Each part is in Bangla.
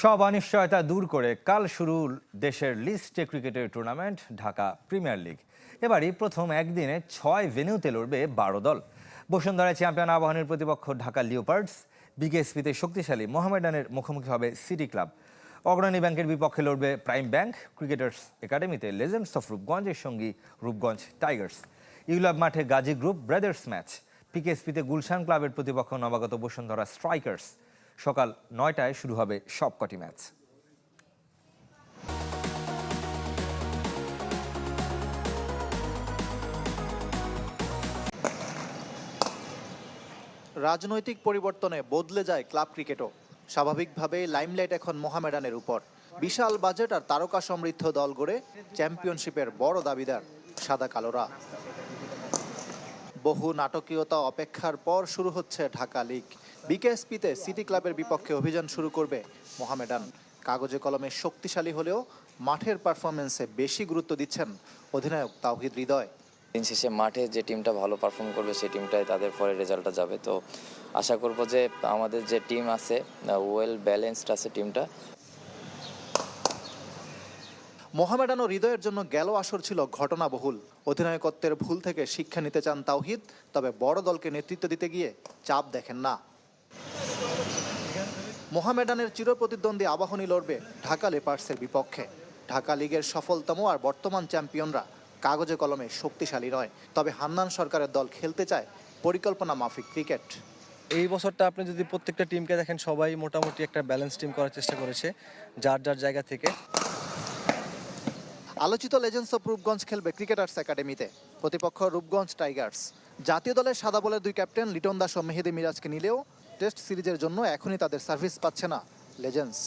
সব অনিশ্চয়তা দূর করে কাল শুরু দেশের লিস্ট এ ক্রিকেটের টুর্নামেন্ট ঢাকা প্রিমিয়ার লিগ। এবারই প্রথম একদিনে 6 ভেন্যুতে লড়বে 12 দল। বসুন্ধরায় চ্যাম্পিয়ন আবাহনীর প্রতিপক্ষ ঢাকা লিওপার্ডস, বিকেএসপিতে শক্তিশালী মোহামেডানের মুখোমুখি হবে সিটি ক্লাব, অগ্রণী ব্যাংকের বিপক্ষে লড়বে প্রাইম ব্যাংক, ক্রিকেটার্স একাডেমিতে লেজেন্ডস অফ রূপগঞ্জের সঙ্গী রূপগঞ্জ টাইগার্স, ইউলাব মাঠে গাজী গ্রুপ ব্রাদার্স ম্যাচ, পিকেএসপিতে গুলশান ক্লাবের প্রতিপক্ষ নবাগত বসুন্ধরা স্ট্রাইকার্স। সকাল 9টায় শুরু হবে সবকটি ম্যাচ। রাজনৈতিক পরিবর্তনে বদলে যায় ক্লাব ক্রিকেটও। স্বাভাবিকভাবেই লাইমলাইট এখন মোহামেডানের উপর। বিশাল বাজেট আর তারকা সমৃদ্ধ দল গড়ে চ্যাম্পিয়নশিপের বড় দাবিদার সাদা কালোরা। বহু নাটকীয়তা অপেক্ষার পর শুরু হচ্ছে ঢাকা লিগ। বিকেএসপিতে সিটি ক্লাবের বিপক্ষে অভিযান শুরু করবে মোহামেডান। কাগজে কলমে শক্তিশালী হলেও মাঠের পারফরমেন্সে বেশি গুরুত্ব দিচ্ছেন অধিনায়ক তাওহিদ হৃদয়। দিন শেষে মাঠে যে টিমটা ভালো পারফর্ম করবে সেই টিমটাই তাদের পরে রেজাল্টটা যাবে। তো আশা করব যে আমাদের যে টিম আছে ওয়েল ব্যালেন্সড আছে টিমটা। মোহামেডান ও হৃদয়ের জন্য গেল আসর ছিল ঘটনাবহুল। অধিনায়কত্বের ভুল থেকে শিক্ষা নিতে চান তাওহিদ, তবে বড় দলকে নেতৃত্ব দিতে গিয়ে চাপ দেখেন না। মোহামেডানের চিরপ্রতিদ্বন্দ্বী আবাহনী লড়বে ঢাকা লেপার্সের বিপক্ষে। ঢাকা লিগের সফলতম আর বর্তমান চ্যাম্পিয়নরা কাগজে কলমে শক্তিশালী নয়, তবে হান্নান সরকারের দল খেলতে চায় পরিকল্পনা মাফিক ক্রিকেট। এই বছরটা আপনি যদি প্রত্যেকটা টিমকে দেখেন, সবাই মোটামুটি একটা ব্যালেন্স টিম করার চেষ্টা করেছে যার যার জায়গা থেকে। আলোচিত লেজেন্ডস অফ রূপগঞ্জ খেলবে ক্রিকেটার্স একাডেমিতে, প্রতিপক্ষ রূপগঞ্জ টাইগার্স। জাতীয় দলের সাদা বলের দুই ক্যাপ্টেন লিটন দাস ও মেহেদী মিরাজকে নিলেও টেস্ট সিরিজের জন্য এখনই তাদের সার্ভিস পাচ্ছে না লেজেন্ডস।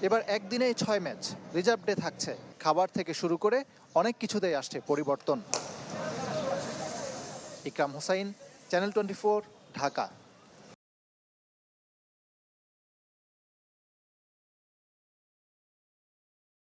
এবার একদিনেই 6 ম্যাচ, রিজার্ভ ডে থাকছে। খাবার থেকে শুরু করে অনেক কিছুতেই আসছে পরিবর্তন। ইকরাম হোসাইন, চ্যানেল 24, ঢাকা।